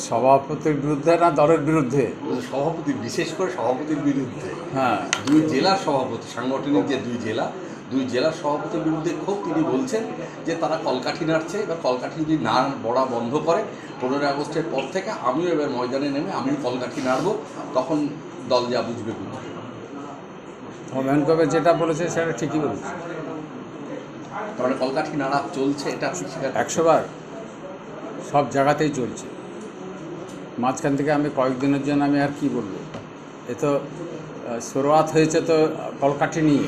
সভাপতির বিরুদ্ধে না দলের বিরুদ্ধে? সভাপতি, বিশেষ করে সভাপতির বিরুদ্ধে। হ্যাঁ, দুই জেলার সভাপতি, সাংগঠনিক যে দুই জেলার সভাপতির বিরুদ্ধে ক্ষোভ। তিনি বলছেন যে তারা কলকাঠি নাড়ছে, এবার কলকাঠি যদি না বড়া বন্ধ করে 15ই আগস্টের পর থেকে আমিও এবার ময়দানে নেমে আমিও কলকাঠি নাড়বো, তখন দল যা বুঝবে বুঝবে। হোমেন কবে যেটা বলেছে সেটা ঠিকই বলেছে। তাহলে কলকাঠি নাড়া চলছে, এটা আপনি স্বীকার করেন? 100 বার সব জায়গাতেই চলছে। মাঝখান থেকে আমি কয়েকদিনের জন্য আমি আর কি বলবো, এ তো শুরুয়াত হয়েছে তো কলকাঠি নিয়ে,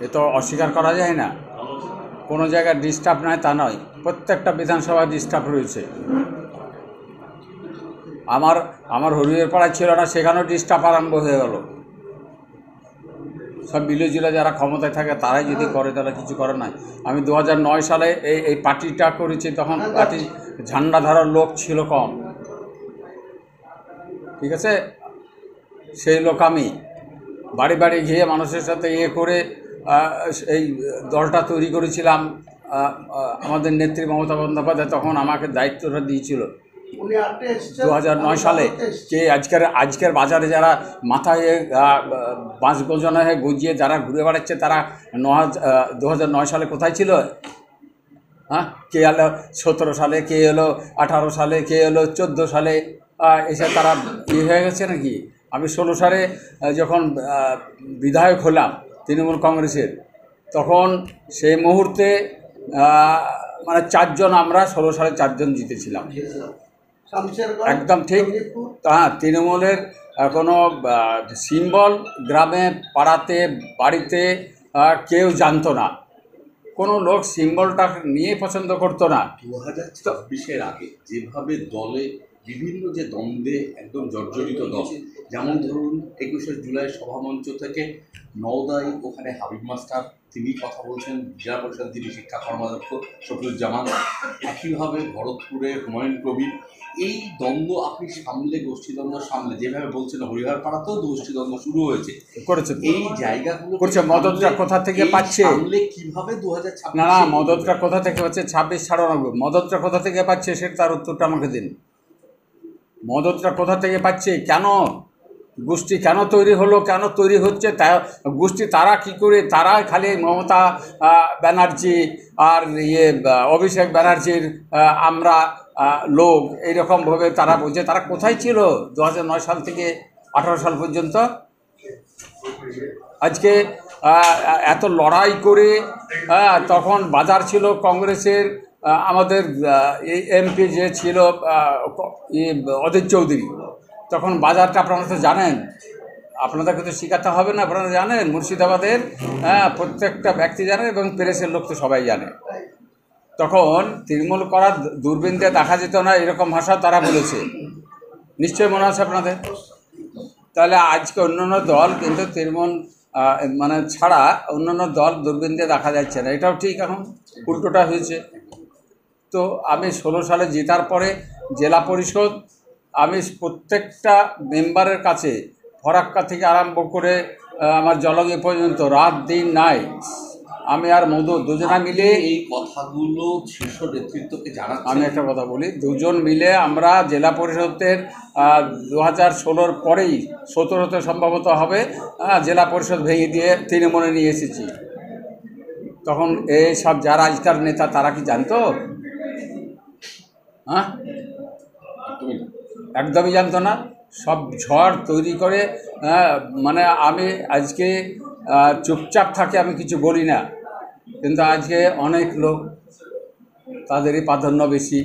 এ তো অস্বীকার করা যায় না। কোনো জায়গায় ডিস্টার্ব নয় তা নয়, প্রত্যেকটা বিধানসভায় ডিস্টার্ব রয়েছে। আমার হরিয়ের পাড়ায় ছিল না, সেখানেও ডিস্টার্ব আরম্ভ হয়ে গেল। সব মিলেজুলে যারা ক্ষমতায় থাকে তারাই যদি করে, তারা কিছু করে নাই। আমি 2009 সালে এই পার্টিটা করেছি, তখন পার্টি ঝান্ডা ধরার লোক ছিল কম, ঠিক আছে। সেই লোক আমি বাড়ি বাড়ি গিয়ে মানুষের সাথে করে এই দলটা তৈরি করেছিলাম। আমাদের নেত্রী মমতা বন্দ্যোপাধ্যায় তখন আমাকে দায়িত্বটা দিয়েছিল 2009 সালে। যে আজকের বাজারে যারা মাথায় বাঁশ গোজনা হয়ে গজিয়ে যারা ঘুরে বেড়াচ্ছে, তারা 2009 সালে কোথায় ছিল? হ্যাঁ, কে এলো 17 সালে, কে এলো 18 সালে, কে এলো 14 সালে, এসে তারা হয়ে গেছে নাকি? আমি 16 সালে যখন বিধায়ক হলাম তৃণমূল কংগ্রেসের, তখন সেই মুহূর্তে মানে 4 জন, আমরা 16 সালে 4 জন জিতেছিলাম, একদম ঠিক। হ্যাঁ, তৃণমূলের কোনো সিম্বল গ্রামে পাড়াতে বাড়িতে কেউ জানতো না, কোনো লোক সিম্বলটা নিয়ে পছন্দ করতো না। 2026-এর আগে যেভাবে দলে বিভিন্ন যে দ্বন্দ্বে একদম জর্জরিত দল, যেমন ধরুন 21শে জুলাই সভামঞ্চ থেকে নওদায় ওখানে হাবিব মাস্টার তিনি কথা বলছেন, জেলা পরিষদ তিনি শিক্ষা কর্মাধ্যক্ষ শফিউজ্জামান, একইভাবে ভরতপুরে হুমায়ুন কবির। এই দ্বন্দ্ব আপনি সামলে, গোষ্ঠীদ্বন্দ্ব সামলে, যেভাবে বলছেন হরিহর পাড়াতেও গোষ্ঠীদ্বন্দ্ব শুরু হয়েছে, করেছে এই জায়গাগুলো করছে। মদতটা কোথা থেকে পাচ্ছে? সামলে কিভাবে 2026? না, মদতটা কোথা থেকে হচ্ছে? 26-96 মদতটা কোথা থেকে পাচ্ছে সেটা তার উত্তরটা আমাকে দিন। মদতটা কোথা থেকে পাচ্ছে? কেন গোষ্ঠী কেন তৈরি হলো, কেন তৈরি হচ্ছে? তা গোষ্ঠী তারা কি করে? তারা খালি মমতা ব্যানার্জি আর অভিষেক ব্যানার্জির আমরা লোক, এইরকমভাবে তারা বলছে। তারা কোথায় ছিল 2009 সাল থেকে 18 সাল পর্যন্ত? আজকে এত লড়াই করে, তখন বাজার ছিল কংগ্রেসের, আমাদের এমপি যে ছিল অধীর চৌধুরী, তখন বাজারটা আপনারা তো জানেন, আপনাদেরকে তো শেখাতে হবে না, আপনারা জানেন। মুর্শিদাবাদের প্রত্যেকটা ব্যক্তি জানে এবং প্রেসের লোক তো সবাই জানে। তখন তৃণমূল করার দূরবীন দিয়ে দেখা যেত না, এরকম ভাষা তারা বলেছে, নিশ্চয়ই মনে আছে আপনাদের। তাহলে আজকে অন্যান্য দল কিন্তু তৃণমূল মানে ছাড়া অন্যান্য দল দূরবীন দিয়ে দেখা যাচ্ছে না, এটাও ঠিক। এখন উল্টোটা হয়েছে। তো আমি 16 সালে জেতার পরে জেলা পরিষদ, আমি প্রত্যেকটা মেম্বারের কাছে, ফরাক্কা থেকে আরম্ভ করে আমার জলঙ্গি পর্যন্ত রাত দিন নাই, আমি আর মধু দুজনা মিলে এই কথাগুলো শীর্ষ নেতৃত্বকে জানাচ্ছি। আমি একটা কথা বলি, দুজন মিলে আমরা জেলা পরিষদের 2016-র পরেই 17-তে সম্ভবত হবে, জেলা পরিষদ ভেঙে দিয়ে তৃণমূলে নিয়ে এসেছি। তখন এই সব যারা আজকাল নেতা তারা কি জানতো? হ্যাঁ, একদমই জানতো না। সব ঝড় তৈরি করে, মানে আমি আজকে চুপচাপ থাকি, আমি কিছু বলি না, কিন্তু আজকে অনেক লোক, তাদেরই প্রাধান্য বেশি,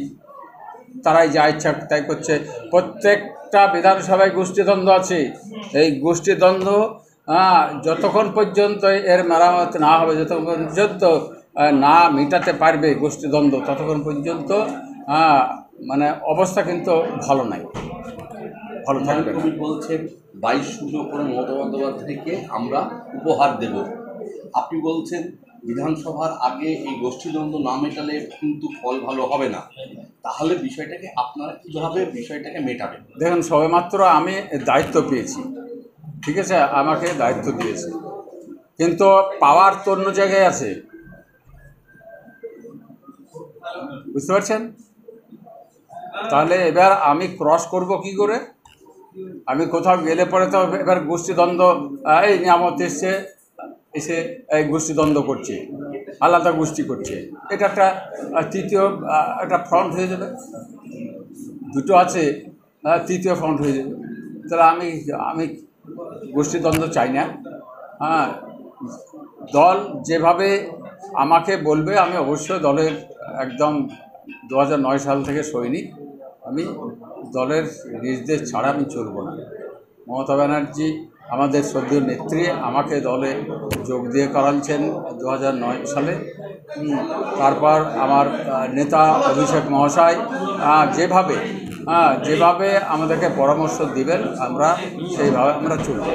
তারাই যা ইচ্ছা তাই করছে। প্রত্যেকটা বিধানসভায় গোষ্ঠীদ্বন্দ্ব আছে। এই গোষ্ঠীদ্বন্দ্ব যতক্ষণ পর্যন্ত এর মেরামত না হবে, যতক্ষণ পর্যন্ত না মেটাতে পারবে গোষ্ঠীদ্বন্দ্ব, ততক্ষণ পর্যন্ত মানে অবস্থা কিন্তু ভালো নাই, ভালো থাকবে। কবি বলছেন 22-0 করে মমতা বন্দ্যোপাধ্যায়কে আমরা উপহার দেব। আপনি বলছেন বিধানসভার আগে এই গোষ্ঠীদ্বন্দ্ব না মেটালে কিন্তু ফল ভালো হবে না। তাহলে বিষয়টাকে আপনারা কীভাবে বিষয়টাকে মেটাবেন? দেখুন, সবেমাত্র আমি দায়িত্ব পেয়েছি, ঠিক আছে, আমাকে দায়িত্ব দিয়েছে, কিন্তু পাওয়ার তো অন্য জায়গায় আছে, বুঝতে পারছেন? তাহলে এবার আমি ক্রস করব কি করে? আমি কোথাও গেলে পরে তো এবার গোষ্ঠীদ্বন্দ্ব, এই নিয়ামত এসে এই গোষ্ঠীদ্বন্দ্ব করছে, আলাদা গোষ্ঠী করছে, এটা একটা তৃতীয় একটা ফ্রন্ট হয়ে যাবে। দুটো আছে, তৃতীয় ফ্রন্ট হয়ে যাবে। তাহলে আমি গোষ্ঠীদ্বন্দ্ব চাই না। হ্যাঁ, দল যেভাবে আমাকে বলবে আমি অবশ্যই দলের একদম 2009 সাল থেকে সৈনিক। আমি দলের নির্দেশ ছাড়া আমি চলব না। মমতা ব্যানার্জি আমাদের শ্রদ্ধেয় নেত্রী আমাকে দলে যোগ দিয়ে করাচ্ছেন 2009 সালে। তারপর আমার নেতা অভিষেক মহাশয় যেভাবে আমাদেরকে পরামর্শ দিবেন আমরা সেইভাবে আমরা চলব।